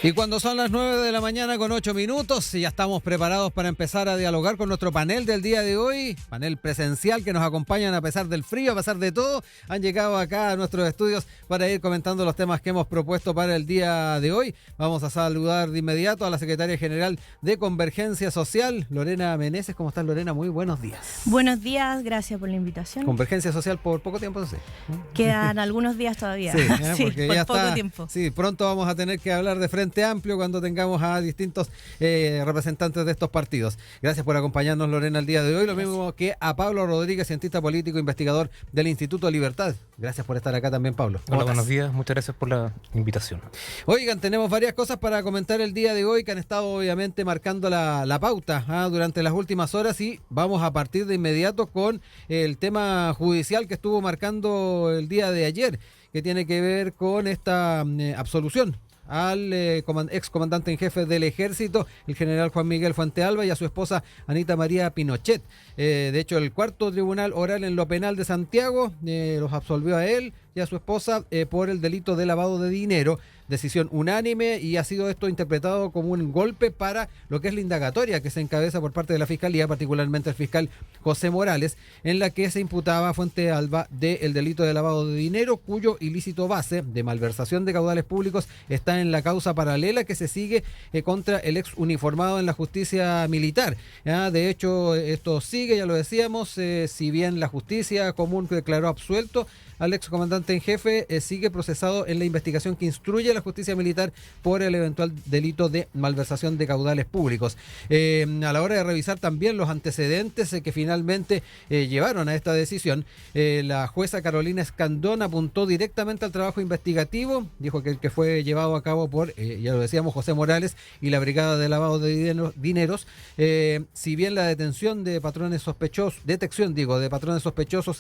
Y cuando son las 9 de la mañana con 8 minutos, ya estamos preparados para empezar a dialogar con nuestro panel del día de hoy, panel presencial que nos acompañan a pesar del frío, a pesar de todo. Han llegado acá a nuestros estudios para ir comentando los temas que hemos propuesto para el día de hoy. Vamos a saludar de inmediato a la secretaria general de Convergencia Social, Lorena Meneses. ¿Cómo estás, Lorena? Muy buenos días. Buenos días, gracias por la invitación. Convergencia Social por poco tiempo, no sé. Quedan algunos días todavía. Sí, porque por ya poco está, tiempo. Sí, pronto vamos a tener que hablar de Frente Amplio cuando tengamos a distintos representantes de estos partidos. Gracias por acompañarnos, Lorena, el día de hoy. Lo mismo que a Pablo Rodríguez, cientista político, investigador del Instituto Libertad. Gracias por estar acá también, Pablo. Hola, buenos días. Muchas gracias por la invitación. Oigan, tenemos varias cosas para comentar el día de hoy que han estado obviamente marcando la pauta durante las últimas horas, y vamos a partir de inmediato con el tema judicial que estuvo marcando el día de ayer, que tiene que ver con esta absolución al excomandante en jefe del Ejército, el general Juan Miguel Fuentealba, y a su esposa Anita María Pinochet. De hecho, el cuarto tribunal oral en lo penal de Santiago los absolvió a él y a su esposa por el delito de lavado de dinero. Decisión unánime, y ha sido esto interpretado como un golpe para lo que es la indagatoria que se encabeza por parte de la Fiscalía, particularmente el fiscal José Morales, en la que se imputaba a Fuentealba del delito de lavado de dinero, cuyo ilícito base de malversación de caudales públicos está en la causa paralela que se sigue contra el ex uniformado en la justicia militar. De hecho, esto sigue, ya lo decíamos, si bien la justicia común declaró absuelto al excomandante en jefe, sigue procesado en la investigación que instruye la justicia militar por el eventual delito de malversación de caudales públicos. A la hora de revisar también los antecedentes que finalmente llevaron a esta decisión, la jueza Carolina Escandón apuntó directamente al trabajo investigativo, dijo que el que fue llevado a cabo por, ya lo decíamos, José Morales y la Brigada de Lavado de Dineros, si bien la detección de patrones sospechosos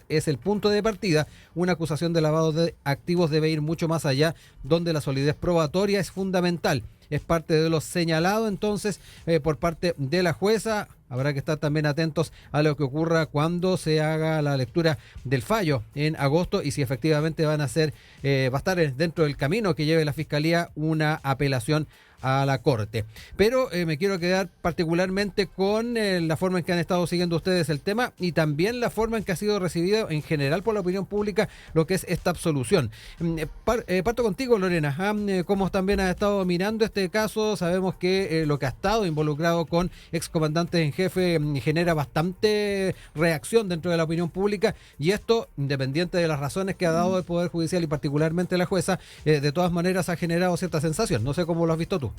es el punto de partida, una acusación de lavado de activos debe ir mucho más allá, donde la solidez probatoria es fundamental. Es parte de lo señalado entonces por parte de la jueza. Habrá que estar también atentos a lo que ocurra cuando se haga la lectura del fallo en agosto, y si efectivamente va a estar dentro del camino que lleve la Fiscalía una apelación a la Corte. Pero me quiero quedar particularmente con la forma en que han estado siguiendo ustedes el tema, y también la forma en que ha sido recibido en general por la opinión pública lo que es esta absolución. Parto contigo, Lorena. ¿Cómo también has estado mirando este caso? Sabemos que lo que ha estado involucrado con excomandantes en jefe genera bastante reacción dentro de la opinión pública, y esto, independiente de las razones que ha dado el Poder Judicial y particularmente la jueza, de todas maneras ha generado cierta sensación. No sé cómo lo has visto tú.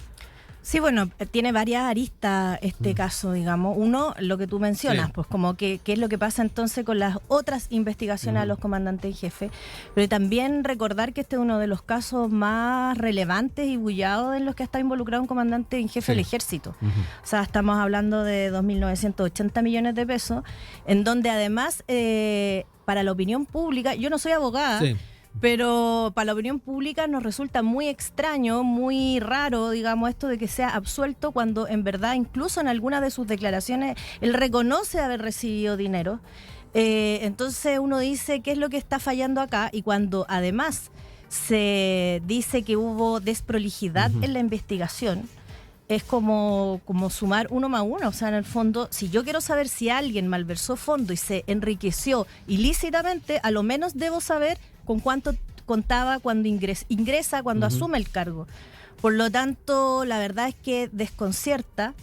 Sí, bueno, tiene varias aristas este caso, digamos. Uno, lo que tú mencionas, pues como qué es lo que pasa entonces con las otras investigaciones a los comandantes en jefe, pero también recordar que este es uno de los casos más relevantes y bullados en los que está involucrado un comandante en jefe del Ejército. O sea, estamos hablando de 2.980 millones de pesos, en donde además, para la opinión pública, yo no soy abogada, pero para la opinión pública nos resulta muy extraño, muy raro, digamos, esto de que sea absuelto cuando en verdad, incluso en algunas de sus declaraciones, él reconoce haber recibido dinero. Entonces uno dice, ¿qué es lo que está fallando acá? Y cuando además se dice que hubo desprolijidad en la investigación, es como sumar uno más uno. O sea, en el fondo, si yo quiero saber si alguien malversó fondo y se enriqueció ilícitamente, a lo menos debo saber con cuánto contaba cuando ingresa, cuando asume el cargo. Por lo tanto, la verdad es que desconcierta.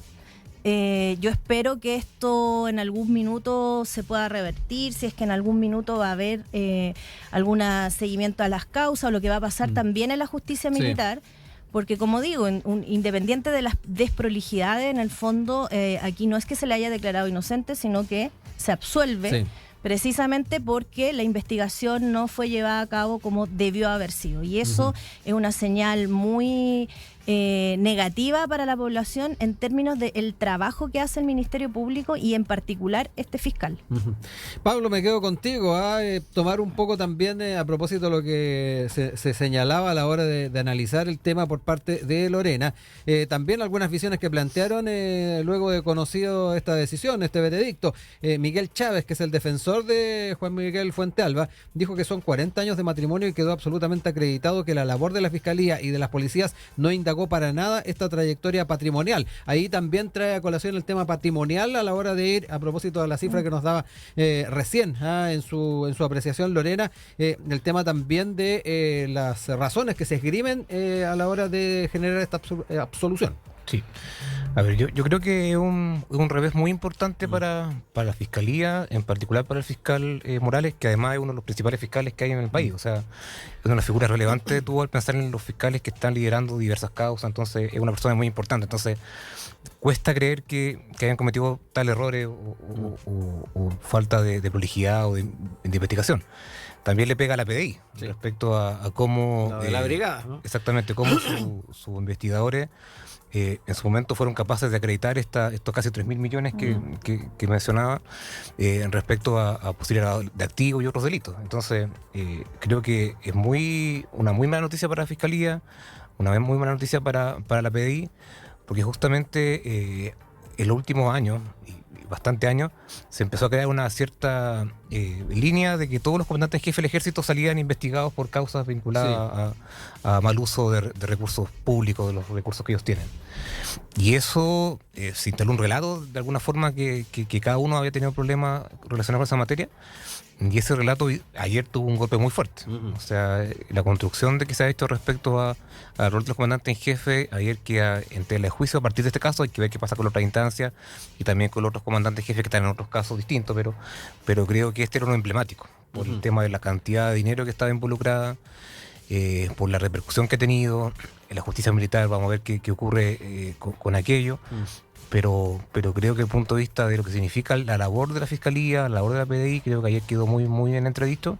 Yo espero que esto en algún minuto se pueda revertir, si es que en algún minuto va a haber algún seguimiento a las causas, o lo que va a pasar también en la justicia militar. Porque, como digo, independiente de las desprolijidades, en el fondo, aquí no es que se le haya declarado inocente, sino que se absuelve, precisamente porque la investigación no fue llevada a cabo como debió haber sido. Y eso es una señal muy negativa para la población en términos del trabajo que hace el Ministerio Público y en particular este fiscal. Pablo, me quedo contigo tomar un poco también a propósito de lo que se señalaba a la hora de analizar el tema por parte de Lorena, también algunas visiones que plantearon luego de conocido esta decisión, este veredicto. Miguel Chávez, que es el defensor defensor de Juan Miguel Fuentealba, dijo que son 40 años de matrimonio y quedó absolutamente acreditado que la labor de la Fiscalía y de las policías no indagó para nada esta trayectoria patrimonial. Ahí también trae a colación el tema patrimonial a la hora de ir, a propósito de la cifra que nos daba recién en su apreciación Lorena, el tema también de las razones que se esgrimen a la hora de generar esta absolución. Sí. A ver, yo creo que es un revés muy importante para la Fiscalía, en particular para el fiscal Morales, que además es uno de los principales fiscales que hay en el país. O sea, es una de las figuras relevantes tú al pensar en los fiscales que están liderando diversas causas, entonces es una persona muy importante. Entonces, cuesta creer que hayan cometido tal errores o falta de prolijidad o de investigación. También le pega a la PDI respecto a cómo... de la brigada, ¿no? Exactamente, cómo sus investigadores en su momento fueron capaces de acreditar estos casi 3.000 millones que mencionaba respecto a posibilidad de activos y otros delitos. Entonces, creo que es una muy mala noticia para la Fiscalía, una muy mala noticia para la PDI, porque justamente en los últimos años, bastante años, se empezó a crear una cierta línea de que todos los comandantes jefes del ejército salían investigados por causas vinculadas a mal uso de recursos públicos, de los recursos que ellos tienen. Y eso se instaló un relato, de alguna forma, que cada uno había tenido problemas relacionados con esa materia. Y ese relato ayer tuvo un golpe muy fuerte. O sea, la construcción de que se ha hecho respecto al rol de los comandantes en jefe, ayer queda en tela de juicio. A partir de este caso hay que ver qué pasa con otras instancias y también con los otros comandantes en jefe que están en otros casos distintos, pero creo que este era uno emblemático, por el tema de la cantidad de dinero que estaba involucrada, por la repercusión que ha tenido en la justicia militar. Vamos a ver qué ocurre con aquello. Pero creo que desde el punto de vista de lo que significa la labor de la Fiscalía, la labor de la PDI, creo que ayer quedó muy, muy bien entrevisto,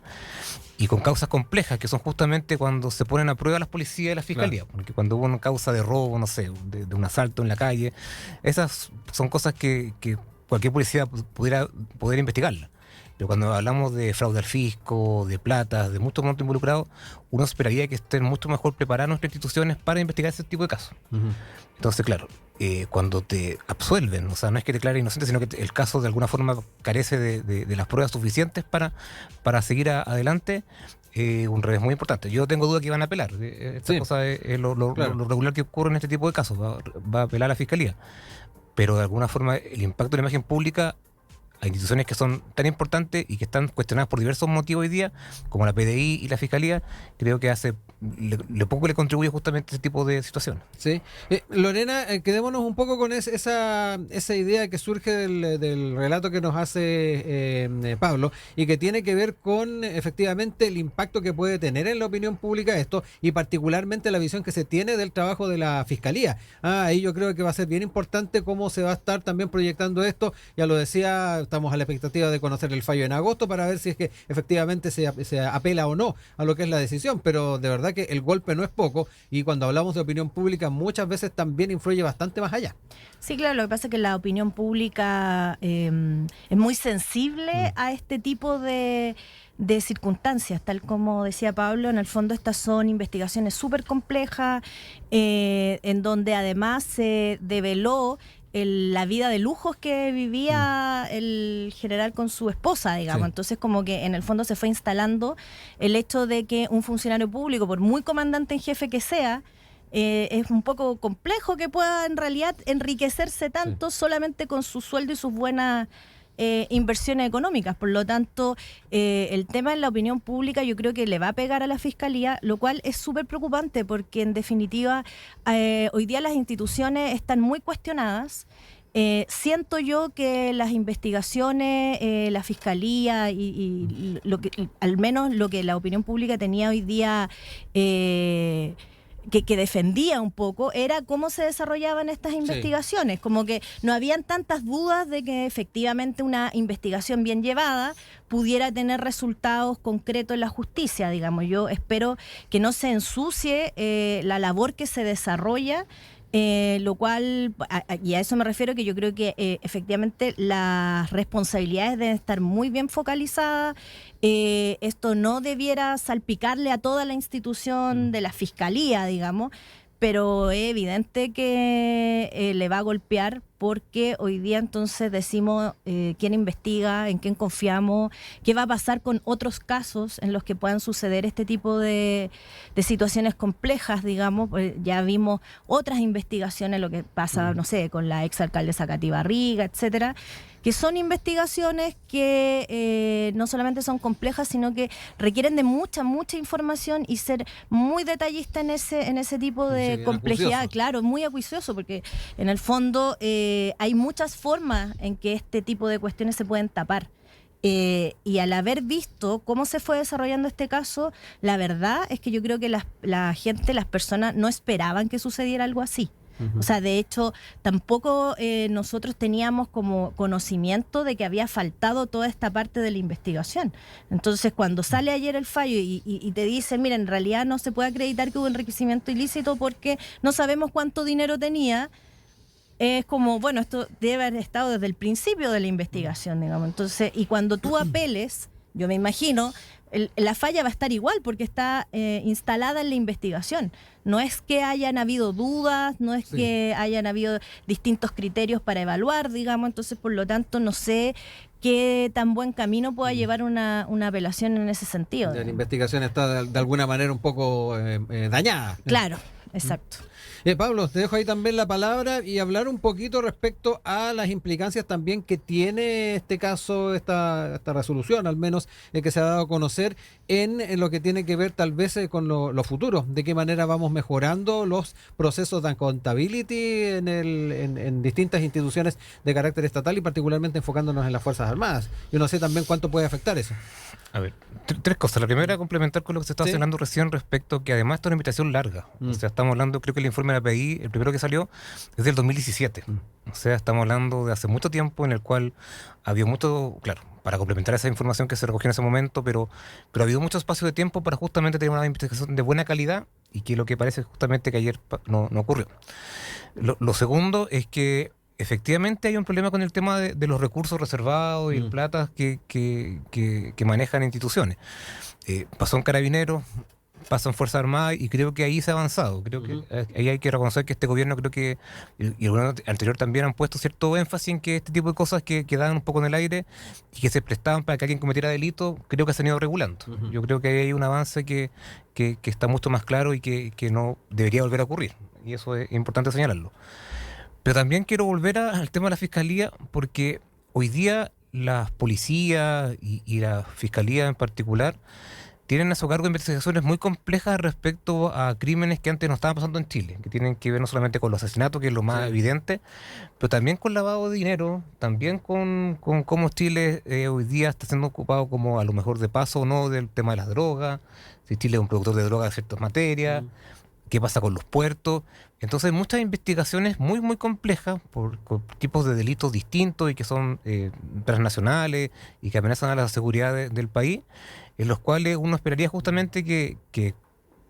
y con causas complejas, que son justamente cuando se ponen a prueba las policías y la Fiscalía. Claro. Porque cuando hubo una causa de robo, no sé, de un asalto en la calle, esas son cosas que cualquier policía pudiera investigarla. Pero cuando hablamos de fraude al fisco, de plata, de muchos montos involucrados, uno esperaría que estén mucho mejor preparadas nuestras instituciones para investigar ese tipo de casos. Entonces, claro, cuando te absuelven, o sea, no es que te declaren inocente, sino que el caso de alguna forma carece de las pruebas suficientes para seguir adelante, un revés muy importante. Yo tengo duda que van a apelar. Esta cosa es lo regular que ocurre en este tipo de casos. Va a apelar a la Fiscalía. Pero de alguna forma el impacto de la imagen pública a instituciones que son tan importantes y que están cuestionadas por diversos motivos hoy día, como la PDI y la Fiscalía, creo que le poco le contribuye justamente ese tipo de situaciones. Sí. Lorena, quedémonos un poco con esa idea que surge del relato que nos hace Pablo, y que tiene que ver con efectivamente el impacto que puede tener en la opinión pública esto, y particularmente la visión que se tiene del trabajo de la Fiscalía. Ahí yo creo que va a ser bien importante cómo se va a estar también proyectando esto. Ya lo decía, estamos a la expectativa de conocer el fallo en agosto para ver si es que efectivamente se apela o no a lo que es la decisión, pero de verdad que el golpe no es poco, y cuando hablamos de opinión pública muchas veces también influye bastante más allá. Sí, claro, lo que pasa es que la opinión pública es muy sensible a este tipo de circunstancias, tal como decía Pablo. En el fondo estas son investigaciones súper complejas, en donde además se develó la vida de lujos que vivía el general con su esposa, digamos. Sí. Entonces, como que en el fondo se fue instalando el hecho de que un funcionario público, por muy comandante en jefe que sea, es un poco complejo que pueda en realidad enriquecerse tanto solamente con su sueldo y sus buenas inversiones económicas. Por lo tanto, el tema en la opinión pública yo creo que le va a pegar a la Fiscalía, lo cual es súper preocupante porque en definitiva hoy día las instituciones están muy cuestionadas. Siento yo que las investigaciones, la Fiscalía y lo que, al menos lo que la opinión pública tenía hoy día que defendía un poco, era cómo se desarrollaban estas investigaciones. Como que no habían tantas dudas de que efectivamente una investigación bien llevada pudiera tener resultados concretos en la justicia, digamos. Yo espero que no se ensucie la labor que se desarrolla, lo cual, y a eso me refiero, que yo creo que efectivamente las responsabilidades deben estar muy bien focalizadas. Esto no debiera salpicarle a toda la institución de la Fiscalía, digamos, pero es evidente que le va a golpear porque hoy día entonces decimos quién investiga, en quién confiamos, qué va a pasar con otros casos en los que puedan suceder este tipo de situaciones complejas, digamos. Ya vimos otras investigaciones, lo que pasa, no sé, con la exalcaldesa Katy Barriga, etcétera, que son investigaciones que no solamente son complejas, sino que requieren de mucha información y ser muy detallista en ese tipo de complejidad. Acucioso. Claro, muy acuicioso, porque en el fondo hay muchas formas en que este tipo de cuestiones se pueden tapar. Y al haber visto cómo se fue desarrollando este caso, la verdad es que yo creo que la gente, las personas no esperaban que sucediera algo así. O sea, de hecho, tampoco nosotros teníamos como conocimiento de que había faltado toda esta parte de la investigación. Entonces, cuando sale ayer el fallo y te dicen, mira, en realidad no se puede acreditar que hubo enriquecimiento ilícito porque no sabemos cuánto dinero tenía, es como, bueno, esto debe haber estado desde el principio de la investigación, digamos. Entonces, y cuando tú apeles, yo me imagino, la falla va a estar igual porque está instalada en la investigación. No es que hayan habido dudas, no es que hayan habido distintos criterios para evaluar, digamos. Entonces, por lo tanto, no sé qué tan buen camino pueda llevar una apelación en ese sentido. La investigación está de alguna manera un poco dañada. Claro, exacto. Pablo, te dejo ahí también la palabra y hablar un poquito respecto a las implicancias también que tiene este caso, esta resolución, al menos que se ha dado a conocer en lo que tiene que ver tal vez con lo futuro. De qué manera vamos mejorando los procesos de accountability en distintas instituciones de carácter estatal y particularmente enfocándonos en las Fuerzas Armadas. Yo no sé también cuánto puede afectar eso. A ver, tres cosas. La primera, complementar con lo que se estaba hablando recién respecto que además esta es una invitación larga. O sea, estamos hablando, creo que el informe de la API, el primero que salió, es del 2017. O sea, estamos hablando de hace mucho tiempo en el cual había mucho, claro, para complementar esa información que se recogió en ese momento, pero ha habido mucho espacio de tiempo para justamente tener una investigación de buena calidad y que lo que parece justamente que ayer no ocurrió. Lo segundo es que efectivamente hay un problema con el tema de los recursos reservados y platas que manejan instituciones. Pasó en Carabineros, pasó en Fuerzas Armadas y creo que ahí se ha avanzado. Creo que ahí hay que reconocer que este gobierno, creo que, y el gobierno anterior también han puesto cierto énfasis en que este tipo de cosas que quedaban un poco en el aire y que se prestaban para que alguien cometiera delito, creo que se han ido regulando. Yo creo que ahí hay un avance que está mucho más claro y que no debería volver a ocurrir. Y eso es importante señalarlo. Pero también quiero volver al tema de la fiscalía, porque hoy día las policías y la fiscalía en particular tienen a su cargo investigaciones muy complejas respecto a crímenes que antes no estaban pasando en Chile, que tienen que ver no solamente con los asesinatos, que es lo más evidente, pero también con lavado de dinero, también con cómo Chile hoy día está siendo ocupado como a lo mejor de paso o no del tema de las drogas, si Chile es un productor de drogas de ciertas materias, qué pasa con los puertos. Entonces hay muchas investigaciones muy muy complejas por tipos de delitos distintos y que son transnacionales y que amenazan a la seguridad del país, en los cuales uno esperaría justamente que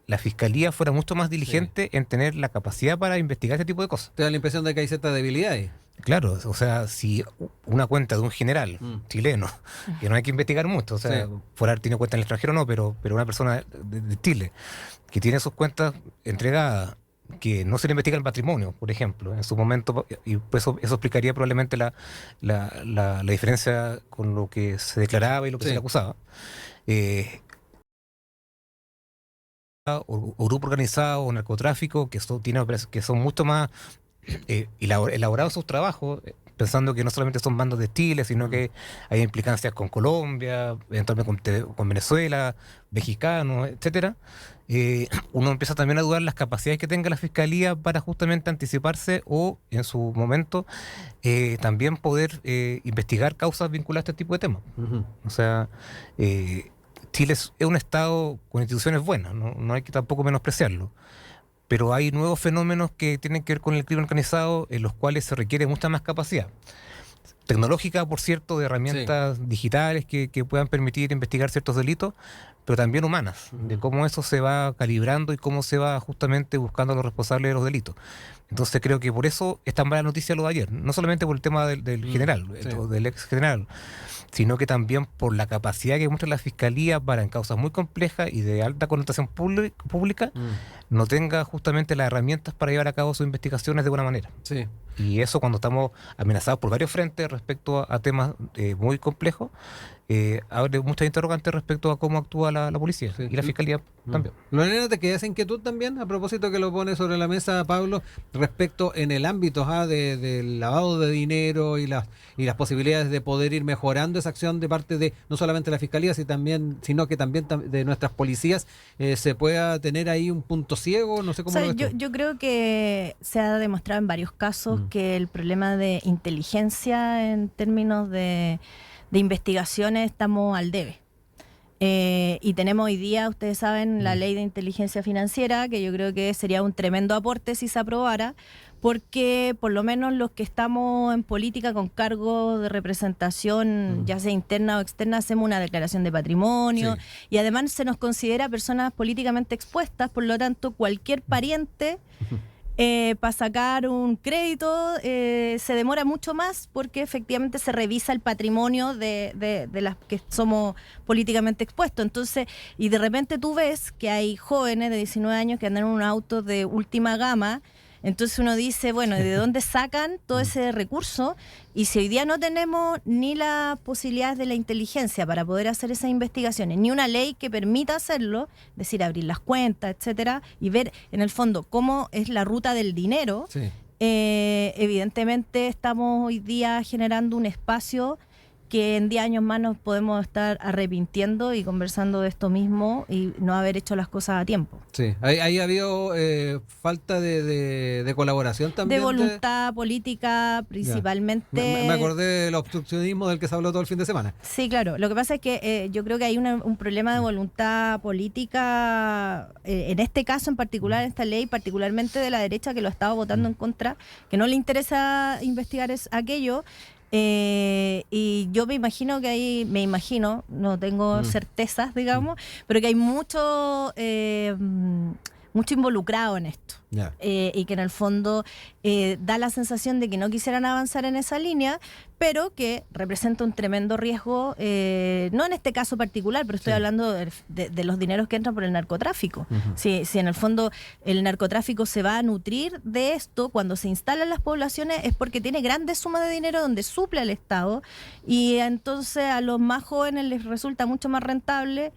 la fiscalía fuera mucho más diligente en tener la capacidad para investigar este tipo de cosas. ¿Te da la impresión de que hay ciertas debilidades? Claro, o sea, si una cuenta de un general chileno, que no hay que investigar mucho, o sea, fuera tiene cuenta en el extranjero no, pero una persona de Chile que tiene sus cuentas entregadas, que no se le investiga el patrimonio, por ejemplo, en su momento, y pues eso explicaría probablemente la diferencia con lo que se declaraba y lo que se le acusaba. O grupo organizado o narcotráfico que son mucho más elaborados sus trabajos, pensando que no solamente son bandos de Chile, sino que hay implicancias con Colombia, eventualmente con Venezuela, mexicanos, etcétera. Uno empieza también a dudar las capacidades que tenga la fiscalía para justamente anticiparse o en su momento también poder investigar causas vinculadas a este tipo de temas. O sea, Chile es un estado con instituciones buenas, no hay que tampoco menospreciarlo. Pero hay nuevos fenómenos que tienen que ver con el crimen organizado en los cuales se requiere mucha más capacidad tecnológica, por cierto, de herramientas digitales que puedan permitir investigar ciertos delitos, pero también humanas, de cómo eso se va calibrando y cómo se va justamente buscando a los responsables de los delitos. Entonces creo que por eso es tan mala noticia lo de ayer, no solamente por el tema del general, del ex general, sino que también por la capacidad que muestra la Fiscalía para, en causas muy complejas y de alta connotación pública, no tenga justamente las herramientas para llevar a cabo sus investigaciones de buena manera. Sí. Y eso, cuando estamos amenazados por varios frentes respecto a temas muy complejos, abre muchas interrogantes respecto a cómo actúa la policía y la Fiscalía también. Lorena, ¿te queda esa inquietud también? A propósito que lo pone sobre la mesa Pablo, respecto en el ámbito del lavado de dinero y las posibilidades de poder ir mejorando esa acción de parte de no solamente la Fiscalía, sino que también de nuestras policías, se pueda tener ahí un punto ciego, no sé cómo lo ves tú. Yo creo que se ha demostrado en varios casos que el problema de inteligencia en términos de investigaciones estamos al debe. Y tenemos hoy día, ustedes saben, la ley de inteligencia financiera, que yo creo que sería un tremendo aporte si se aprobara, porque por lo menos los que estamos en política con cargo de representación, ya sea interna o externa, hacemos una declaración de patrimonio y además se nos considera personas políticamente expuestas, por lo tanto cualquier pariente para sacar un crédito se demora mucho más porque efectivamente se revisa el patrimonio de las que somos políticamente expuestos. Entonces, y de repente tú ves que hay jóvenes de 19 años que andan en un auto de última gama. Entonces uno dice, bueno, ¿de dónde sacan todo ese recurso? Y si hoy día no tenemos ni las posibilidades de la inteligencia para poder hacer esas investigaciones, ni una ley que permita hacerlo, es decir, abrir las cuentas, etcétera, y ver en el fondo cómo es la ruta del dinero, evidentemente estamos hoy día generando un espacio que en 10 años más nos podemos estar arrepintiendo y conversando de esto mismo y no haber hecho las cosas a tiempo. Sí, ahí ha habido falta de colaboración también. De voluntad política, principalmente. Me acordé del obstruccionismo del que se habló todo el fin de semana. Sí, claro. Lo que pasa es que yo creo que hay un problema de voluntad política, en este caso en particular, en esta ley, particularmente de la derecha que lo ha estado votando en contra, que no le interesa investigar aquello. Y yo me imagino que hay, no tengo certezas, digamos, pero que hay mucho involucrado en esto. Y que en el fondo da la sensación de que no quisieran avanzar en esa línea, pero que representa un tremendo riesgo, no en este caso particular, pero estoy hablando de los dineros que entran por el narcotráfico. Si en el fondo el narcotráfico se va a nutrir de esto, cuando se instalan las poblaciones es porque tiene grandes sumas de dinero donde suple al Estado, y entonces a los más jóvenes les resulta mucho más rentable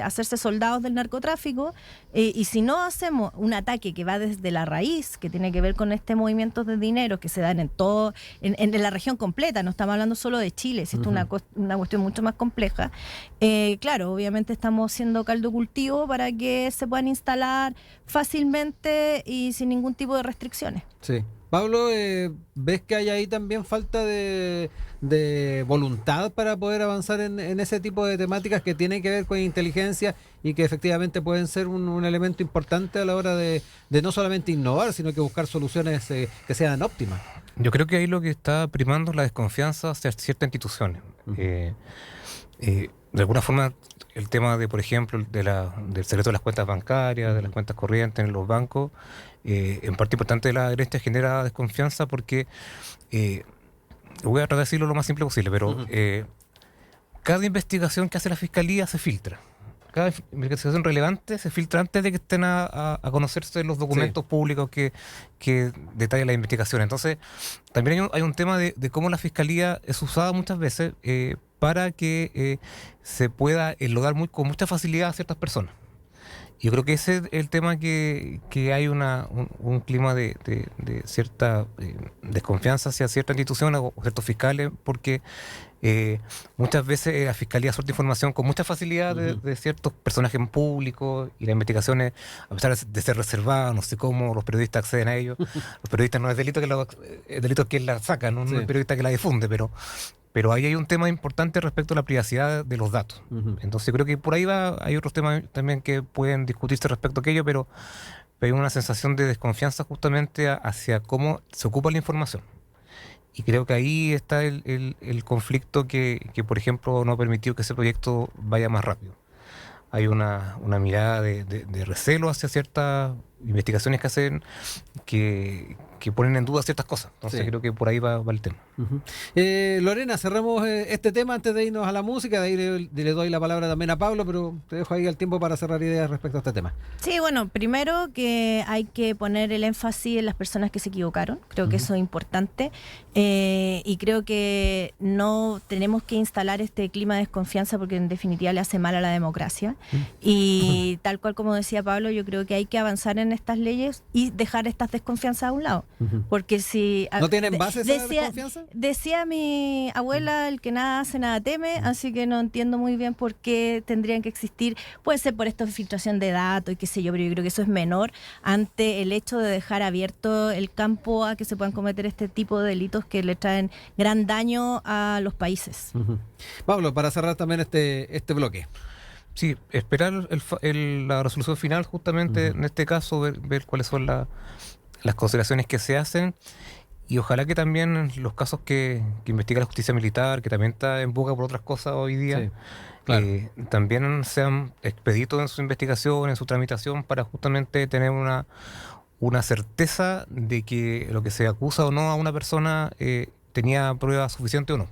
hacerse soldados del narcotráfico, y si no hacemos un ataque que va desde la raíz, que tiene que ver con este movimiento de dinero que se dan en la región completa, no estamos hablando solo de Chile, esto es una cuestión mucho más compleja, claro, obviamente estamos siendo caldo cultivo para que se puedan instalar fácilmente y sin ningún tipo de restricciones. Sí. Pablo, ¿ves que hay ahí también falta de voluntad para poder avanzar en ese tipo de temáticas que tienen que ver con inteligencia y que efectivamente pueden ser un elemento importante a la hora de no solamente innovar, sino que buscar soluciones que sean óptimas? Yo creo que ahí lo que está primando es la desconfianza hacia ciertas instituciones. De alguna forma, el tema de, por ejemplo, del secreto de las cuentas bancarias, de las cuentas corrientes en los bancos, en parte importante de la derecha genera desconfianza porque, voy a tratar de decirlo lo más simple posible, pero cada investigación que hace la Fiscalía se filtra. Cada investigación relevante se filtra antes de que estén a conocerse los documentos públicos que detallan la investigación. Entonces, también hay un tema de cómo la Fiscalía es usada muchas veces para que se pueda enlodar con mucha facilidad a ciertas personas. Yo creo que ese es el tema que hay un clima de cierta desconfianza hacia ciertas instituciones o ciertos fiscales, porque muchas veces la Fiscalía suelta información con mucha facilidad de ciertos personajes públicos, y las investigaciones, a pesar de ser reservadas, no sé cómo los periodistas acceden a ellos. Los periodistas no es delito es delito que la saca, no es el periodista que la difunde, pero ahí hay un tema importante respecto a la privacidad de los datos. Entonces creo que por ahí hay otros temas también que pueden discutirse respecto a aquello, pero hay una sensación de desconfianza justamente hacia cómo se ocupa la información. Y creo que ahí está el conflicto que, por ejemplo, no ha permitido que ese proyecto vaya más rápido. hay una mirada de recelo hacia ciertas investigaciones que hacen que ponen en duda ciertas cosas. Entonces creo que por ahí va el tema. Uh-huh. Lorena, cerramos este tema antes de irnos a la música. De ahí le doy la palabra también a Pablo, pero te dejo ahí el tiempo para cerrar ideas respecto a este tema. Sí, bueno, primero que hay que poner el énfasis en las personas que se equivocaron. Creo que eso es importante. Y creo que no tenemos que instalar este clima de desconfianza porque en definitiva le hace mal a la democracia. Y tal cual como decía Pablo, yo creo que hay que avanzar en estas leyes y dejar estas desconfianzas a un lado. Porque si... ¿No tienen base esa desconfianza? Decía mi abuela, el que nada hace, nada teme, así que no entiendo muy bien por qué tendrían que existir. Puede ser por esta filtración de datos y qué sé yo, pero yo creo que eso es menor ante el hecho de dejar abierto el campo a que se puedan cometer este tipo de delitos que le traen gran daño a los países. Pablo, para cerrar también este bloque. Sí, esperar la resolución final justamente en este caso, ver cuáles son las consideraciones que se hacen y ojalá que también los casos que investiga la justicia militar, que también está en boga por otras cosas hoy día, también sean expeditos en su investigación, en su tramitación para justamente tener una certeza de que lo que se acusa o no a una persona tenía prueba suficiente o no.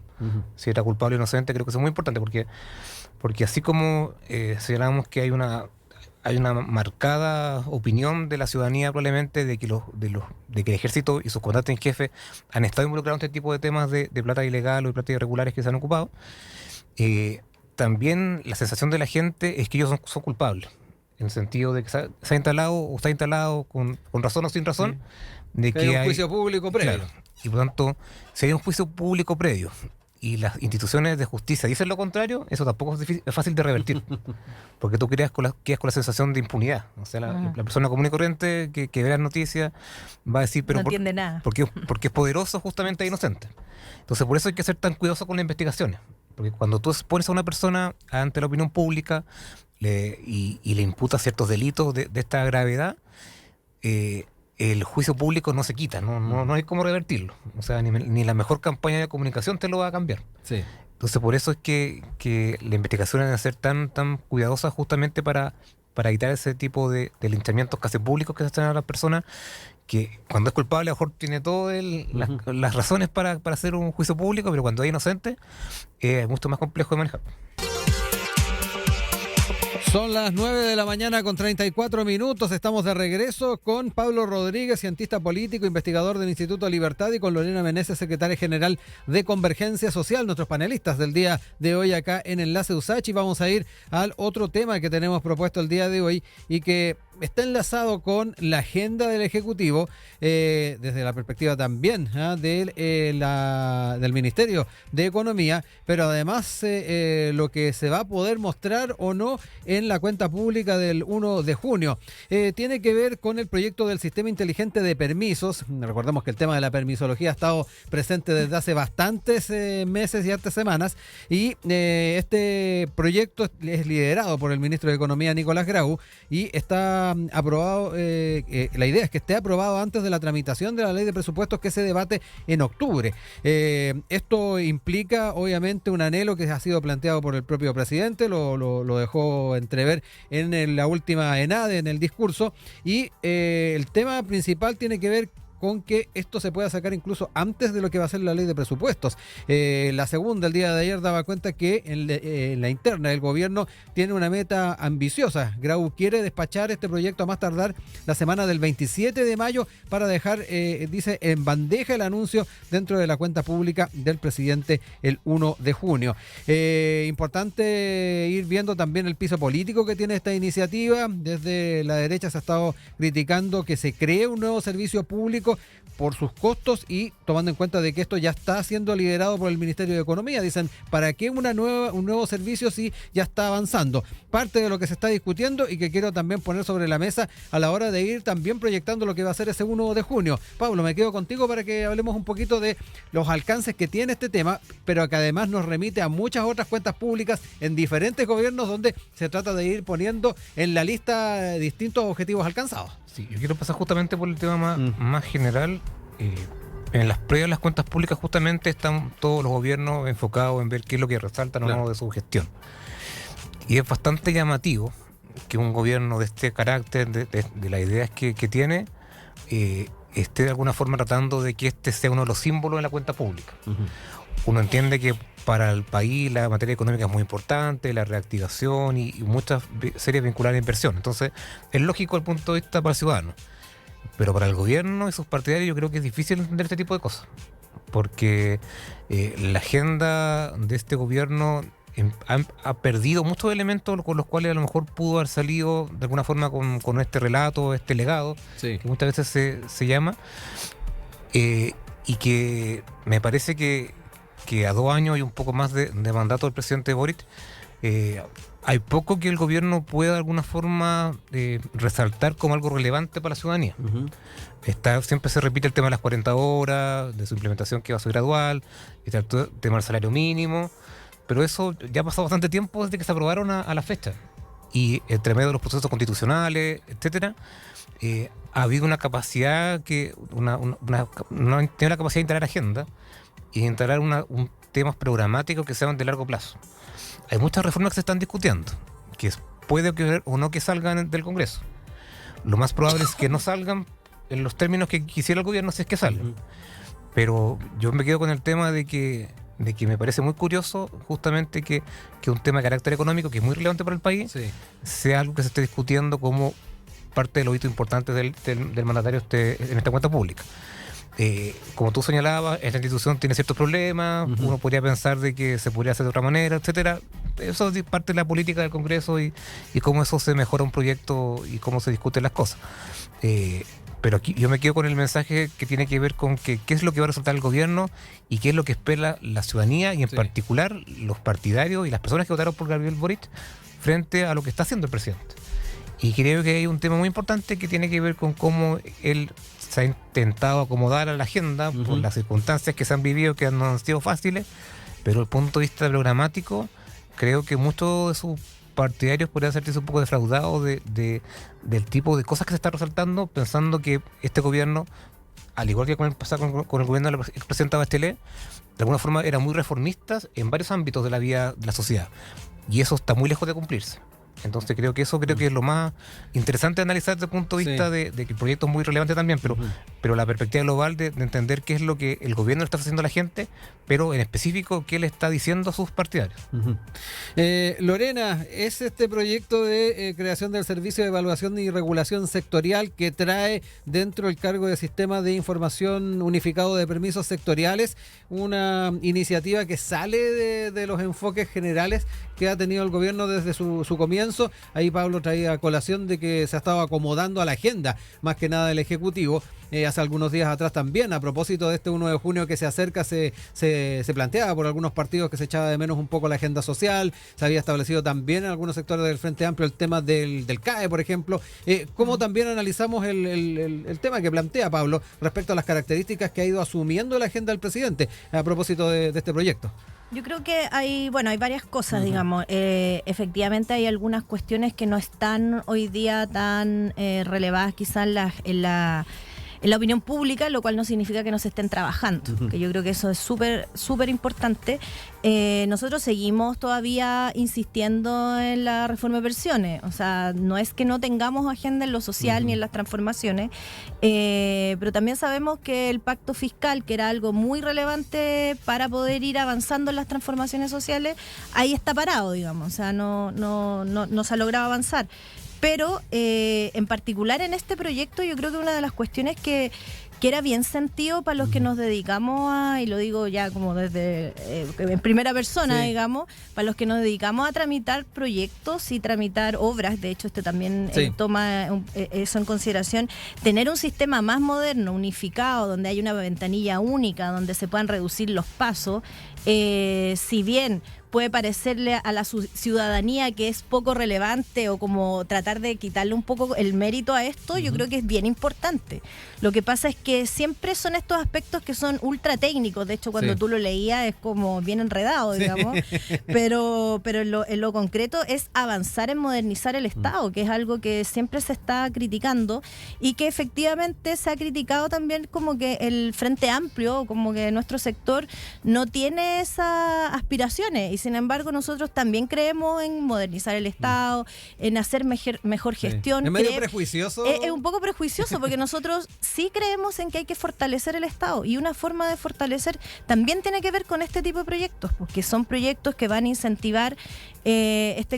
Si era culpable o inocente, creo que eso es muy importante porque así como señalamos que hay una marcada opinión de la ciudadanía probablemente de que el ejército y sus comandantes en jefe han estado involucrados en este tipo de temas de plata ilegal o de plata irregulares que se han ocupado, también la sensación de la gente es que ellos son culpables, en el sentido de que se ha instalado o está instalado con razón o sin razón, de que hay un juicio público previo. Claro, y por tanto, si hay un juicio público previo y las instituciones de justicia dicen lo contrario, eso tampoco es fácil de revertir. Porque tú quedas con la sensación de impunidad. O sea, la persona común y corriente que ve las noticias va a decir, pero no entiende nada. Porque es poderoso justamente e inocente. Entonces, por eso hay que ser tan cuidadoso con las investigaciones. Porque cuando tú expones a una persona ante la opinión pública y le imputas ciertos delitos de esta gravedad, el juicio público no se quita, no hay cómo revertirlo. O sea, ni la mejor campaña de comunicación te lo va a cambiar. Sí. Entonces, por eso es que la investigación debe ser tan cuidadosa justamente para evitar ese tipo de linchamientos casi públicos que se hacen a las personas, que cuando es culpable a lo mejor tiene todas las razones para hacer un juicio público, pero cuando es inocente es mucho más complejo de manejar. Son las 9 de la mañana con 34 minutos. Estamos de regreso con Pablo Rodríguez, cientista político, investigador del Instituto Libertad, y con Lorena Meneses, secretaria general de Convergencia Social, nuestros panelistas del día de hoy acá en Enlace USACH. Y vamos a ir al otro tema que tenemos propuesto el día de hoy y que está enlazado con la agenda del Ejecutivo desde la perspectiva también del Ministerio de Economía, pero además lo que se va a poder mostrar o no en la cuenta pública del 1 de junio. Tiene que ver con el proyecto del Sistema Inteligente de Permisos. Recordemos que el tema de la permisología ha estado presente desde hace bastantes meses y hartas semanas, y este proyecto es liderado por el ministro de Economía, Nicolás Grau, y está aprobado, la idea es que esté aprobado antes de la tramitación de la ley de presupuestos que se debate en octubre. Esto implica obviamente un anhelo que ha sido planteado por el propio presidente, lo dejó entrever en la última ENADE, en el discurso, y el tema principal tiene que ver con que esto se pueda sacar incluso antes de lo que va a ser la ley de presupuestos. La segunda, el día de ayer, daba cuenta que en la interna del gobierno tiene una meta ambiciosa. Grau quiere despachar este proyecto a más tardar la semana del 27 de mayo para dejar, dice, en bandeja el anuncio dentro de la cuenta pública del presidente el 1 de junio. Importante ir viendo también el piso político que tiene esta iniciativa. Desde la derecha se ha estado criticando que se cree un nuevo servicio público por sus costos y tomando en cuenta de que esto ya está siendo liderado por el Ministerio de Economía. Dicen, ¿para qué un nuevo servicio si ya está avanzando? Parte de lo que se está discutiendo y que quiero también poner sobre la mesa a la hora de ir también proyectando lo que va a ser ese 1 de junio. Pablo, me quedo contigo para que hablemos un poquito de los alcances que tiene este tema, pero que además nos remite a muchas otras cuentas públicas en diferentes gobiernos donde se trata de ir poniendo en la lista distintos objetivos alcanzados. Sí, yo quiero pasar justamente por el tema más general. En las pruebas de las cuentas públicas justamente están todos los gobiernos enfocados en ver qué es lo que resaltan o no de su gestión. Y es bastante llamativo que un gobierno de este carácter, de las ideas que tiene, esté de alguna forma tratando de que este sea uno de los símbolos de la cuenta pública. Uno entiende que para el país la materia económica es muy importante, la reactivación y muchas series vinculadas a la inversión. Entonces, es lógico desde el punto de vista para el ciudadano. Pero para el gobierno y sus partidarios yo creo que es difícil entender este tipo de cosas. Porque la agenda de este gobierno ha perdido muchos elementos con los cuales a lo mejor pudo haber salido de alguna forma con este relato, este legado, Sí. que muchas veces se llama, y que me parece que a 2 años y un poco más de mandato del presidente Boric, hay poco que el gobierno pueda de alguna forma resaltar como algo relevante para la ciudadanía. Siempre se repite el tema de las 40 horas, de su implementación que va a ser gradual, está el tema del salario mínimo, pero eso ya ha pasado bastante tiempo desde que se aprobaron a la fecha. Y entre medio de los procesos constitucionales, etcétera, ha habido una capacidad no han tenido la capacidad de instalar agenda y de instalar temas programáticos que sean de largo plazo. Hay muchas reformas que se están discutiendo, que puede o no que salgan del Congreso. Lo más probable es que no salgan en los términos que quisiera el gobierno, si es que salen. Pero yo me quedo con el tema de que me parece muy curioso justamente que un tema de carácter económico, que es muy relevante para el país, Sí. sea algo que se esté discutiendo como parte de los hitos importantes del mandatario en esta cuenta pública. Como tú señalabas, esta institución tiene ciertos problemas, uno podría pensar de que se podría hacer de otra manera, etcétera. Eso es parte de la política del Congreso y cómo eso se mejora un proyecto y cómo se discuten las cosas. Pero aquí yo me quedo con el mensaje que tiene que ver con qué es lo que va a resultar el gobierno y qué es lo que espera la ciudadanía y en particular los partidarios y las personas que votaron por Gabriel Boric frente a lo que está haciendo el presidente. Y creo que hay un tema muy importante que tiene que ver con cómo él se ha intentado acomodar a la agenda por las circunstancias que se han vivido, que no han sido fáciles, pero desde el punto de vista programático, creo que muchos de sus partidarios podrían sentirse un poco defraudados del tipo de cosas que se está resaltando, pensando que este gobierno, al igual que con el gobierno de la expresidenta Bachelet, de alguna forma era muy reformista en varios ámbitos de la vida de la sociedad. Y eso está muy lejos de cumplirse. Entonces creo que es lo más interesante de analizar desde el punto de vista de que el proyecto es muy relevante también, pero la perspectiva global de entender qué es lo que el gobierno le está haciendo a la gente, pero en específico qué le está diciendo a sus partidarios. Lorena, es este proyecto de creación del Servicio de Evaluación y Regulación Sectorial que trae dentro el cargo de Sistema de Información Unificado de Permisos Sectoriales, una iniciativa que sale de los enfoques generales que ha tenido el gobierno desde su comienzo. Ahí Pablo traía a colación de que se ha estado acomodando a la agenda, más que nada del Ejecutivo. Hace algunos días atrás también, a propósito de este 1 de junio que se acerca, se planteaba por algunos partidos que se echaba de menos un poco la agenda social. Se había establecido también en algunos sectores del Frente Amplio el tema del CAE, por ejemplo. ¿Cómo también analizamos el tema que plantea Pablo respecto a las características que ha ido asumiendo la agenda del presidente a propósito de este proyecto? Yo creo que hay varias cosas, digamos. Efectivamente hay algunas cuestiones que no están hoy día tan relevadas quizás en la opinión pública, lo cual no significa que no se estén trabajando, que yo creo que eso es súper, súper importante. Nosotros seguimos todavía insistiendo en la reforma de pensiones, o sea, no es que no tengamos agenda en lo social ni en las transformaciones, pero también sabemos que el pacto fiscal, que era algo muy relevante para poder ir avanzando en las transformaciones sociales, ahí está parado, digamos, o sea, no se ha logrado avanzar. Pero en particular en este proyecto yo creo que una de las cuestiones que era bien sentido para los que nos dedicamos y lo digo ya como desde en primera persona, digamos, para los que nos dedicamos a tramitar proyectos y tramitar obras, de hecho también toma eso en consideración, tener un sistema más moderno, unificado, donde hay una ventanilla única, donde se puedan reducir los pasos, si bien puede parecerle a la ciudadanía que es poco relevante o como tratar de quitarle un poco el mérito a esto, yo creo que es bien importante. Lo que pasa es que siempre son estos aspectos que son ultra técnicos, de hecho cuando tú lo leías es como bien enredado, digamos, pero en lo concreto es avanzar en modernizar el Estado, que es algo que siempre se está criticando y que efectivamente se ha criticado también como que el Frente Amplio, como que nuestro sector no tiene tiene esas aspiraciones y sin embargo nosotros también creemos en modernizar el Estado, en hacer mejor gestión. Es medio prejuicioso. Es un poco prejuicioso porque nosotros sí creemos en que hay que fortalecer el Estado y una forma de fortalecer también tiene que ver con este tipo de proyectos, porque son proyectos que van a incentivar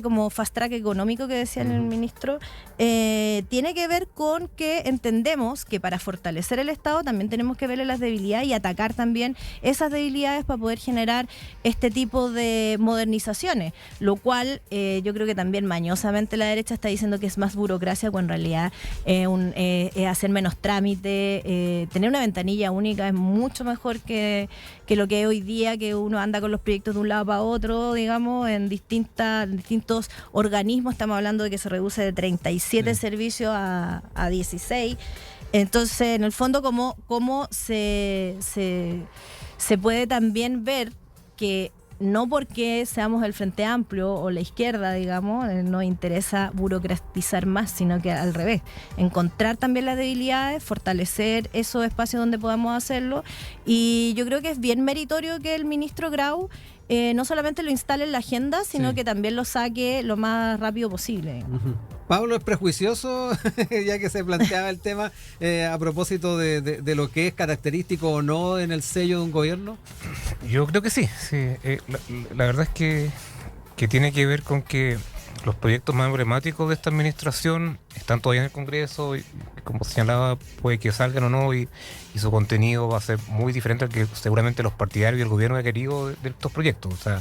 como fast track económico que decía el ministro, tiene que ver con que entendemos que para fortalecer el Estado también tenemos que verle las debilidades y atacar también esas debilidades para poder generar este tipo de modernizaciones, lo cual yo creo que también mañosamente la derecha está diciendo que es más burocracia cuando en realidad es hacer menos trámite, tener una ventanilla única es mucho mejor que lo que es hoy día, que uno anda con los proyectos de un lado para otro, digamos, en distintos organismos. Estamos hablando de que se reduce de 37 servicios a 16. Entonces, en el fondo, cómo se puede también ver que no porque seamos el Frente Amplio o la izquierda, digamos, nos interesa burocratizar más, sino que al revés, encontrar también las debilidades, fortalecer esos espacios donde podamos hacerlo, y yo creo que es bien meritorio que el ministro Grau no solamente lo instale en la agenda, sino que también lo saque lo más rápido posible. Pablo es prejuicioso, ya que se planteaba el tema a propósito de lo que es característico o no en el sello de un gobierno. Yo creo que sí. La verdad es que tiene que ver con que los proyectos más emblemáticos de esta administración están todavía en el Congreso y, como señalaba, puede que salgan o no y su contenido va a ser muy diferente al que seguramente los partidarios y el gobierno han querido de estos proyectos. O sea,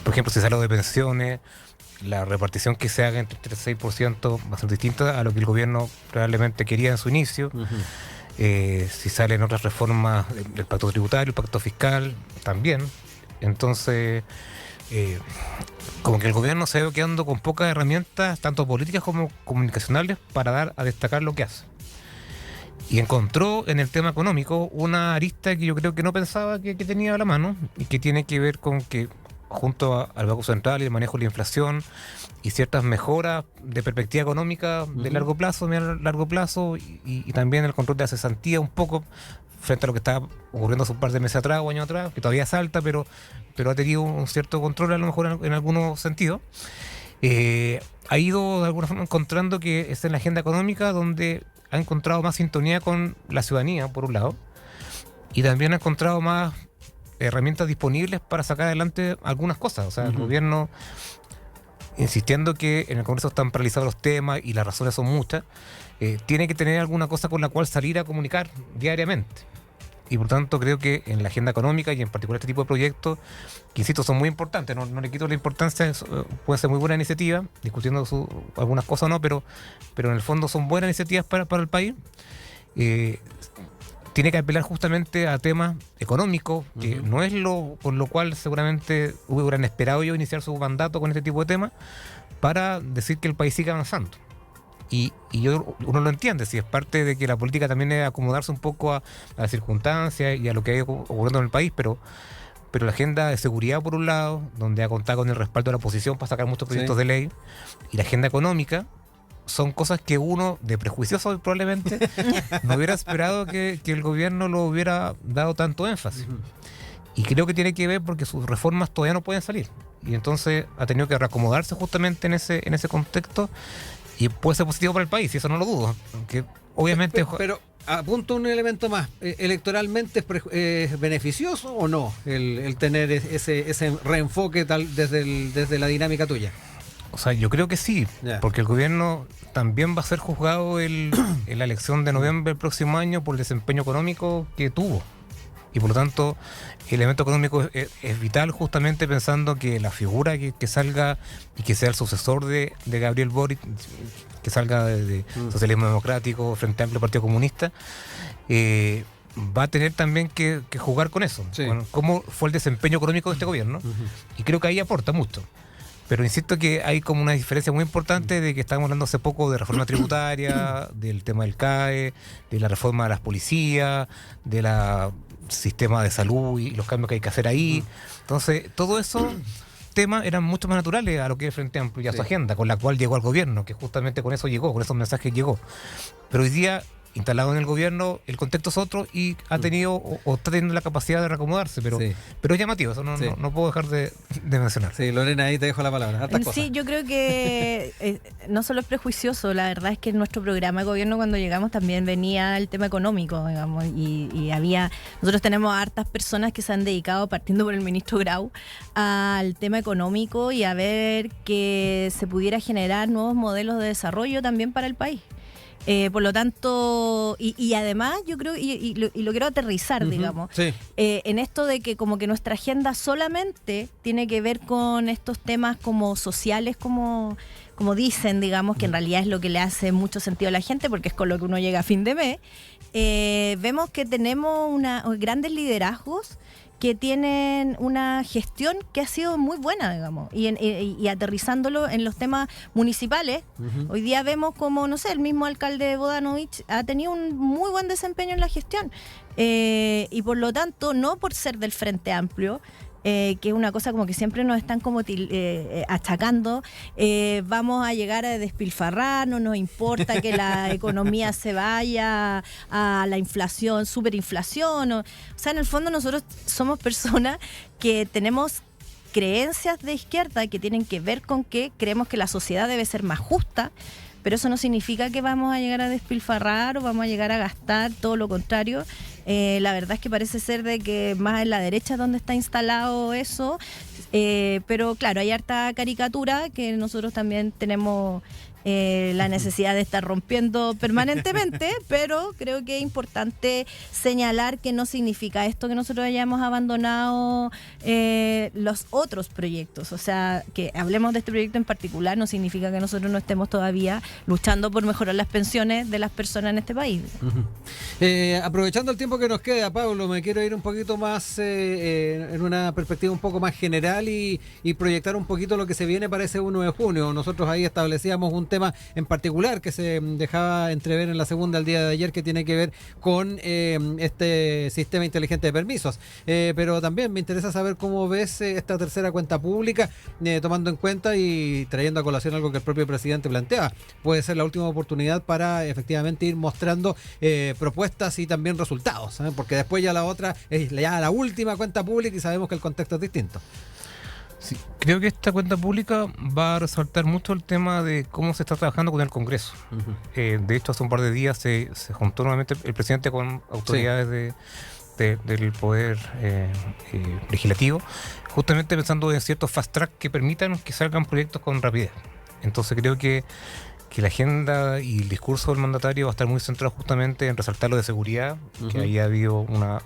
por ejemplo, si sale de pensiones, la repartición que se haga entre el 3 y 6% va a ser distinta a lo que el gobierno probablemente quería en su inicio. Si salen otras reformas del pacto tributario, el pacto fiscal, también. Entonces, como que el gobierno se ha ido quedando con pocas herramientas, tanto políticas como comunicacionales, para dar a destacar lo que hace. Y encontró en el tema económico una arista que yo creo que no pensaba que tenía a la mano, y que tiene que ver con que junto al Banco Central y el manejo de la inflación y ciertas mejoras de perspectiva económica de largo plazo y también el control de la cesantía un poco frente a lo que estaba ocurriendo hace un par de meses atrás o años atrás, que todavía es alta, pero ha tenido un cierto control a lo mejor en algunos sentidos. Ha ido de alguna forma encontrando que es en la agenda económica donde ha encontrado más sintonía con la ciudadanía, por un lado, y también ha encontrado más herramientas disponibles para sacar adelante algunas cosas. O sea, el gobierno, insistiendo que en el Congreso están paralizados los temas y las razones son muchas, tiene que tener alguna cosa con la cual salir a comunicar diariamente. Y por tanto creo que en la agenda económica y en particular este tipo de proyectos, que insisto, son muy importantes, no le quito la importancia, puede ser muy buena iniciativa, discutiendo algunas cosas o no, pero en el fondo son buenas iniciativas para el país. Tiene que apelar justamente a temas económicos, que no es por lo cual seguramente hubieran esperado yo iniciar su mandato con este tipo de temas, para decir que el país siga avanzando. Y uno lo entiende, si es parte de que la política también es acomodarse un poco a las circunstancias y a lo que ha ido ocurriendo en el país, pero la agenda de seguridad, por un lado, donde ha contado con el respaldo de la oposición para sacar muchos proyectos de ley, y la agenda económica, son cosas que uno, de prejuicioso probablemente, no hubiera esperado que el gobierno lo hubiera dado tanto énfasis. Y creo que tiene que ver porque sus reformas todavía no pueden salir. Y entonces ha tenido que reacomodarse justamente en ese contexto, y puede ser positivo para el país, y eso no lo dudo. Que obviamente... Pero apunto un elemento más. ¿Electoralmente es beneficioso o no el tener ese reenfoque desde la dinámica tuya? O sea, yo creo que sí, porque el gobierno también va a ser juzgado en la elección de noviembre del próximo año por el desempeño económico que tuvo. Y por lo tanto, el elemento económico es vital, justamente pensando que la figura que salga y que sea el sucesor de Gabriel Boric, que salga de Socialismo Democrático, Frente Amplio, Partido Comunista, va a tener también que jugar con eso, con cómo fue el desempeño económico de este gobierno. Y creo que ahí aporta mucho. Pero insisto que hay como una diferencia muy importante de que estábamos hablando hace poco de reforma tributaria, del tema del CAE, de la reforma de las policías, del sistema de salud y los cambios que hay que hacer ahí. Entonces, todos esos temas eran mucho más naturales a lo que es el Frente Amplio y a su agenda, con la cual llegó al gobierno, que justamente con eso llegó, con esos mensajes llegó. Pero hoy día instalado en el gobierno, el contexto es otro y ha tenido o está teniendo la capacidad de reacomodarse, pero es llamativo, eso no puedo dejar de mencionar. Sí, Lorena, ahí te dejo la palabra. Sí, yo creo que no solo es prejuicioso, la verdad es que en nuestro programa de gobierno cuando llegamos también venía el tema económico, digamos, y nosotros tenemos hartas personas que se han dedicado, partiendo por el ministro Grau, al tema económico y a ver que se pudiera generar nuevos modelos de desarrollo también para el país. Por lo tanto, y además yo creo, y lo quiero aterrizar, digamos, en esto de que como que nuestra agenda solamente tiene que ver con estos temas como sociales, como dicen, digamos, que en realidad es lo que le hace mucho sentido a la gente, porque es con lo que uno llega a fin de mes. Vemos que tenemos grandes liderazgos que tienen una gestión que ha sido muy buena, digamos, y aterrizándolo en los temas municipales. Hoy día vemos como, no sé, el mismo alcalde Bodanovich ha tenido un muy buen desempeño en la gestión, y por lo tanto, no por ser del Frente Amplio, que es una cosa como que siempre nos están como achacando, vamos a llegar a despilfarrar, no nos importa que la economía se vaya a la inflación, superinflación, o sea, en el fondo nosotros somos personas que tenemos creencias de izquierda que tienen que ver con que creemos que la sociedad debe ser más justa, pero eso no significa que vamos a llegar a despilfarrar o vamos a llegar a gastar, todo lo contrario. La verdad es que parece ser de que más en la derecha es donde está instalado eso, pero claro, hay harta caricatura que nosotros también tenemos la necesidad de estar rompiendo permanentemente, pero creo que es importante señalar que no significa esto que nosotros hayamos abandonado los otros proyectos. O sea, que hablemos de este proyecto en particular no significa que nosotros no estemos todavía luchando por mejorar las pensiones de las personas en este país. Aprovechando el tiempo que nos queda, Pablo, me quiero ir un poquito más en una perspectiva un poco más general y proyectar un poquito lo que se viene para ese 1 de junio. Nosotros ahí establecíamos un tema en particular que se dejaba entrever en la segunda el día de ayer, que tiene que ver con este sistema inteligente de permisos, pero también me interesa saber cómo ves esta tercera cuenta pública, tomando en cuenta y trayendo a colación algo que el propio presidente planteaba. Puede ser la última oportunidad para efectivamente ir mostrando propuestas y también resultados, porque después ya la otra es ya la última cuenta pública y sabemos que el contexto es distinto. Sí, creo que esta cuenta pública va a resaltar mucho el tema de cómo se está trabajando con el Congreso. De hecho, hace un par de días se juntó nuevamente el presidente con autoridades del Poder Legislativo, justamente pensando en ciertos fast track que permitan que salgan proyectos con rapidez. Entonces creo que la agenda y el discurso del mandatario va a estar muy centrado justamente en resaltar lo de seguridad, que ahí ha habido una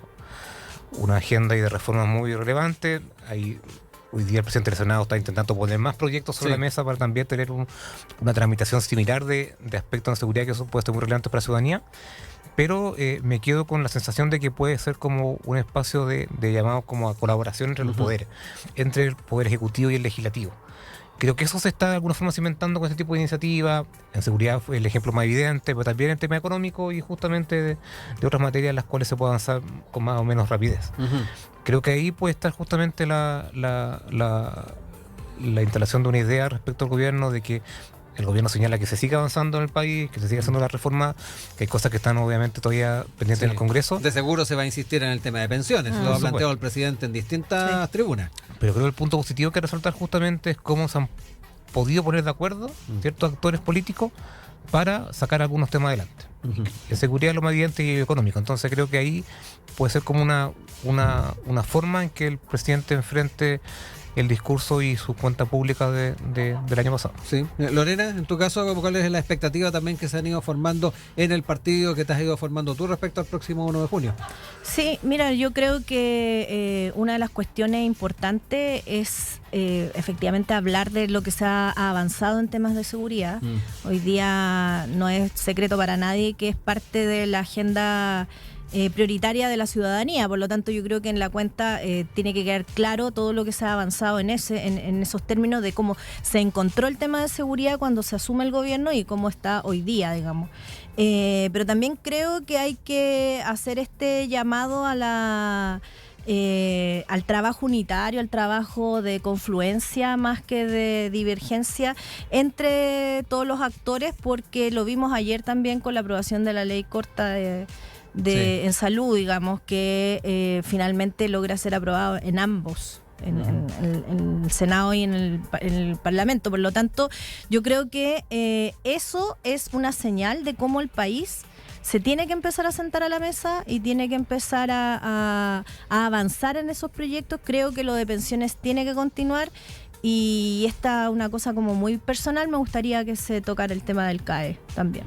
agenda y de reformas muy relevante. Hoy día el presidente del Senado está intentando poner más proyectos sobre la mesa para también tener una tramitación similar de aspectos de seguridad que eso puede ser muy relevante para la ciudadanía, pero me quedo con la sensación de que puede ser como un espacio de llamado como a colaboración entre los poderes, entre el poder ejecutivo y el legislativo. Creo que eso se está de alguna forma cimentando con este tipo de iniciativa. En seguridad fue el ejemplo más evidente, pero también en tema económico y justamente de otras materias en las cuales se puede avanzar con más o menos rapidez. Creo que ahí puede estar justamente la instalación de una idea respecto al gobierno, de que el gobierno señala que se sigue avanzando en el país, que se sigue haciendo la reforma, que hay cosas que están obviamente todavía pendientes en el Congreso. De seguro se va a insistir en el tema de pensiones, lo ha planteado el presidente en distintas tribunas. Pero creo que el punto positivo que resaltar justamente es cómo se han podido poner de acuerdo ciertos actores políticos para sacar algunos temas adelante. En seguridad lo más evidente y económico. Entonces creo que ahí puede ser como una forma en que el presidente enfrente el discurso y su cuenta pública del año pasado. Sí. Lorena, en tu caso, ¿cuál es la expectativa también que se han ido formando en el partido, que te has ido formando tú respecto al próximo 1 de junio? Sí, mira, yo creo que una de las cuestiones importantes es efectivamente hablar de lo que se ha avanzado en temas de seguridad. Hoy día no es secreto para nadie que es parte de la agenda prioritaria de la ciudadanía, por lo tanto yo creo que en la cuenta tiene que quedar claro todo lo que se ha avanzado en esos términos de cómo se encontró el tema de seguridad cuando se asume el gobierno y cómo está hoy día, digamos. Pero también creo que hay que hacer este llamado a la al trabajo unitario, al trabajo de confluencia más que de divergencia entre todos los actores, porque lo vimos ayer también con la aprobación de la ley corta en salud, digamos, que finalmente logra ser aprobado en ambos. En el Senado y en el Parlamento. Por lo tanto, yo creo que eso es una señal de cómo el país se tiene que empezar a sentar a la mesa y tiene que empezar a avanzar en esos proyectos. Creo que lo de pensiones tiene que continuar. Y esta una cosa como muy personal, me gustaría que se tocara el tema del CAE también.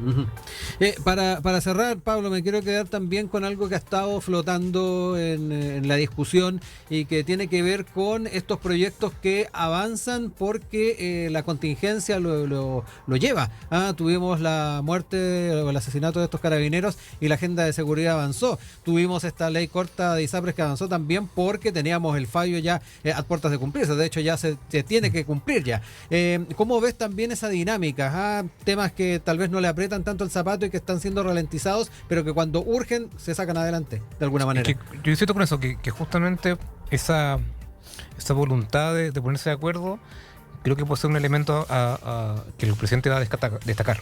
Para cerrar, Pablo, me quiero quedar también con algo que ha estado flotando en la discusión y que tiene que ver con estos proyectos que avanzan porque la contingencia lo lleva. Tuvimos la muerte o el asesinato de estos carabineros y la agenda de seguridad avanzó. Tuvimos esta ley corta de ISAPRES que avanzó también porque teníamos el fallo ya a puertas de cumplirse. De hecho, ya se tiene que cumplir ya. ¿Cómo ves también esa dinámica? Temas que tal vez no le aprietan tanto el zapato y que están siendo ralentizados, pero que cuando urgen se sacan adelante, de alguna manera. Es que yo siento con eso, que justamente esa voluntad de ponerse de acuerdo, creo que puede ser un elemento que el presidente va a destacar.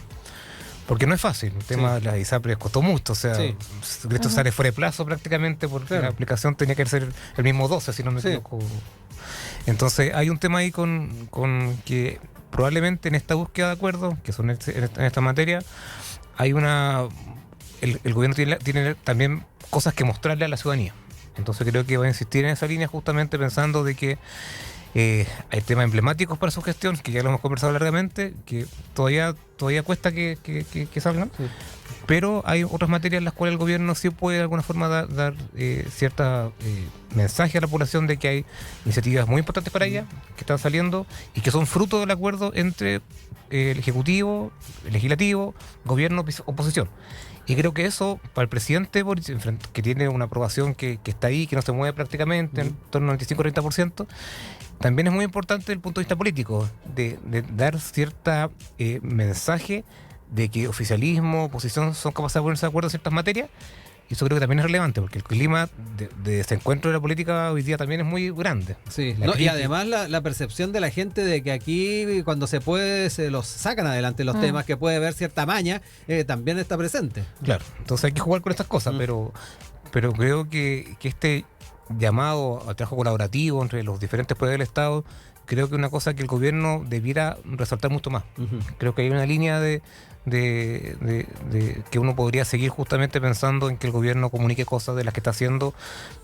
Porque no es fácil, el tema de las ISAPRES costó mucho, o sea, esto sale fuera de plazo prácticamente porque la aplicación tenía que ser el mismo 12, si no me equivoco. Entonces hay un tema ahí con que probablemente en esta búsqueda de acuerdos, que son en esta materia, hay el gobierno tiene también cosas que mostrarle a la ciudadanía. Entonces creo que va a insistir en esa línea justamente pensando de que hay temas emblemáticos para su gestión, que ya lo hemos conversado largamente, que todavía cuesta que salgan, pero hay otras materias en las cuales el gobierno sí puede de alguna forma dar cierta mensaje a la población de que hay iniciativas muy importantes para ella, que están saliendo y que son fruto del acuerdo entre el Ejecutivo, el Legislativo, Gobierno, oposición. Y creo que eso, para el presidente Boric, que tiene una aprobación que está ahí, que no se mueve prácticamente, en torno al 95-30%, también es muy importante desde el punto de vista político, de dar cierta mensaje de que oficialismo, oposición son capaces de ponerse de acuerdo en ciertas materias. Y eso creo que también es relevante, porque el clima de desencuentro de la política hoy día también es muy grande. Sí, y además la percepción de la gente de que aquí cuando se puede se los sacan adelante los temas, que puede haber cierta maña, también está presente. Claro, entonces hay que jugar con estas cosas, pero creo que este llamado al trabajo colaborativo entre los diferentes poderes del Estado, creo que es una cosa que el gobierno debiera resaltar mucho más. Creo que hay una línea de que uno podría seguir justamente pensando en que el gobierno comunique cosas de las que está haciendo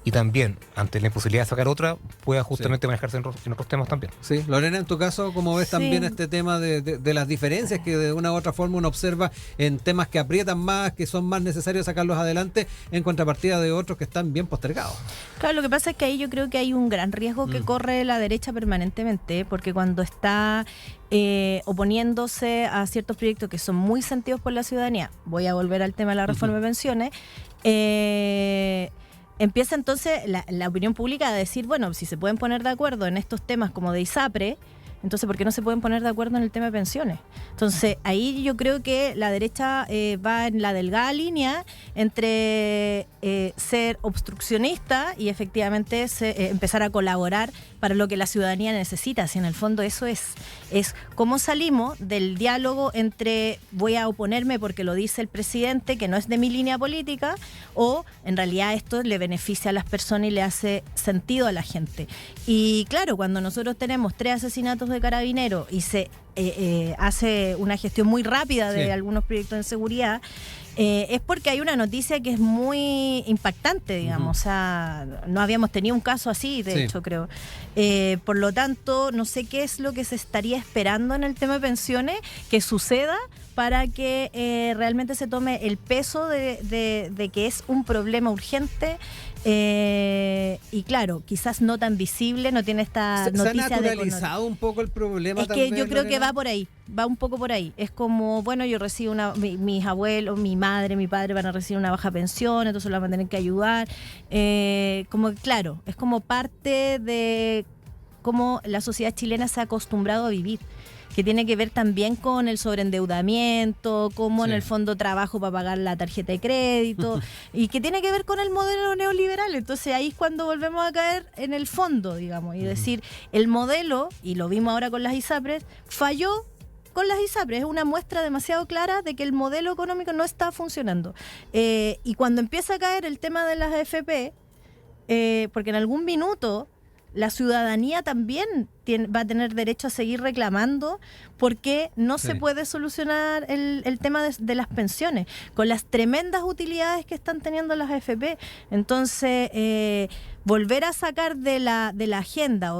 y también, ante la imposibilidad de sacar otra, pueda justamente manejarse en otros temas también. Sí, Lorena, en tu caso, ¿cómo ves también este tema de las diferencias que de una u otra forma uno observa en temas que aprietan más, que son más necesarios sacarlos adelante, en contrapartida de otros que están bien postergados? Claro, lo que pasa es que ahí yo creo que hay un gran riesgo que corre la derecha permanentemente, porque cuando está oponiéndose a ciertos proyectos que son muy sentidos por la ciudadanía, voy a volver al tema de la reforma de pensiones, empieza entonces la opinión pública a decir, bueno, si se pueden poner de acuerdo en estos temas como de ISAPRE, entonces ¿por qué no se pueden poner de acuerdo en el tema de pensiones? Entonces ahí yo creo que la derecha va en la delgada línea entre ser obstruccionista y efectivamente empezar a colaborar para lo que la ciudadanía necesita. Si en el fondo eso es cómo salimos del diálogo entre voy a oponerme porque lo dice el presidente, que no es de mi línea política, o en realidad esto le beneficia a las personas y le hace sentido a la gente. Y claro, cuando nosotros tenemos 3 asesinatos de carabineros y se hace una gestión muy rápida de algunos proyectos de seguridad, es porque hay una noticia que es muy impactante, digamos. O sea, no habíamos tenido un caso así, de hecho, creo. Por lo tanto, no sé qué es lo que se estaría esperando en el tema de pensiones que suceda para que realmente se tome el peso de que es un problema urgente. Y claro, quizás no tan visible, no tiene esta noticia. ¿Se ha naturalizado un poco el problema? Es que yo creo que va por ahí, va un poco por ahí. Es como, bueno, yo recibo mis abuelos, mi madre, mi padre van a recibir una baja pensión, entonces la van a tener que ayudar. Como claro, es como parte de cómo la sociedad chilena se ha acostumbrado a vivir, que tiene que ver también con el sobreendeudamiento, como en el fondo trabajo para pagar la tarjeta de crédito, y que tiene que ver con el modelo neoliberal. Entonces ahí es cuando volvemos a caer en el fondo, digamos, y decir, el modelo, y lo vimos ahora con las ISAPRES, falló con las ISAPRES. Es una muestra demasiado clara de que el modelo económico no está funcionando. Y cuando empieza a caer el tema de las AFP, porque en algún minuto la ciudadanía también va a tener derecho a seguir reclamando, porque no se puede solucionar el tema de las pensiones con las tremendas utilidades que están teniendo las AFP. Entonces, volver a sacar de la agenda,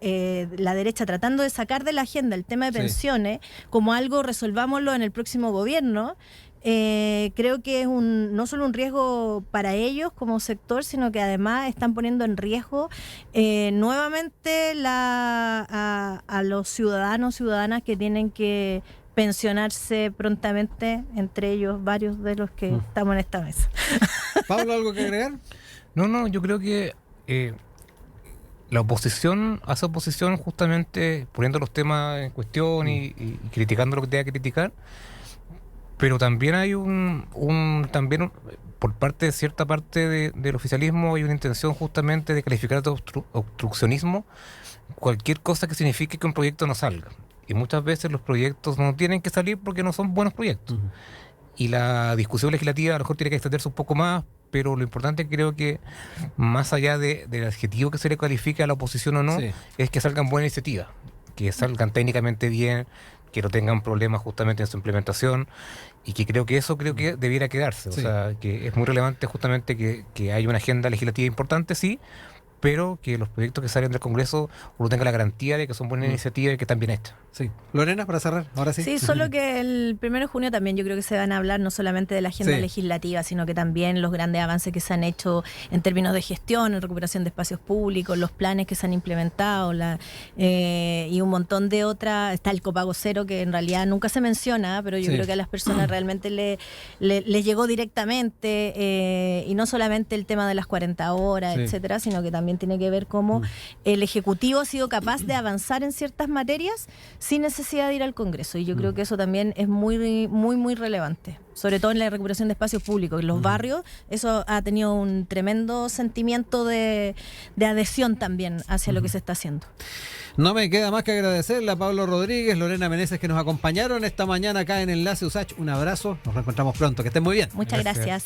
la derecha tratando de sacar de la agenda el tema de pensiones como algo, resolvámoslo en el próximo gobierno, creo que es no solo un riesgo para ellos como sector, sino que además están poniendo en riesgo nuevamente a los ciudadanas que tienen que pensionarse prontamente, entre ellos varios de los que estamos en esta mesa. Pablo, ¿algo que agregar? No, yo creo que la oposición hace oposición justamente poniendo los temas en cuestión y criticando lo que tenga que criticar. Pero también hay por parte de cierta parte del oficialismo, hay una intención justamente de calificar de obstruccionismo cualquier cosa que signifique que un proyecto no salga. Y muchas veces los proyectos no tienen que salir porque no son buenos proyectos. Y la discusión legislativa a lo mejor tiene que extenderse un poco más, pero lo importante creo que, más allá del adjetivo que se le califique a la oposición o no, es que salgan buenas iniciativas, que salgan técnicamente bien, que no tengan problemas justamente en su implementación, y que creo que debiera quedarse. O sea, que es muy relevante justamente que haya una agenda legislativa importante, sí, pero que los proyectos que salen del Congreso uno tenga la garantía de que son buenas iniciativas y que están bien hechas. Sí. Lorena, para cerrar, ahora sí. Sí, solo que el 1 de junio también yo creo que se van a hablar no solamente de la agenda legislativa, sino que también los grandes avances que se han hecho en términos de gestión, en recuperación de espacios públicos, los planes que se han implementado, y un montón de otras. Está el copago cero, que en realidad nunca se menciona, pero yo creo que a las personas realmente les llegó directamente, y no solamente el tema de las 40 horas, etcétera, sino que también tiene que ver cómo el Ejecutivo ha sido capaz de avanzar en ciertas materias sin necesidad de ir al Congreso. Y yo creo que eso también es muy, muy, muy relevante. Sobre todo en la recuperación de espacios públicos. En los barrios, eso ha tenido un tremendo sentimiento de adhesión también hacia lo que se está haciendo. No me queda más que agradecerle a Pablo Rodríguez, Lorena Meneses, que nos acompañaron esta mañana acá en Enlace USACH. Un abrazo, nos reencontramos pronto. Que estén muy bien. Muchas gracias.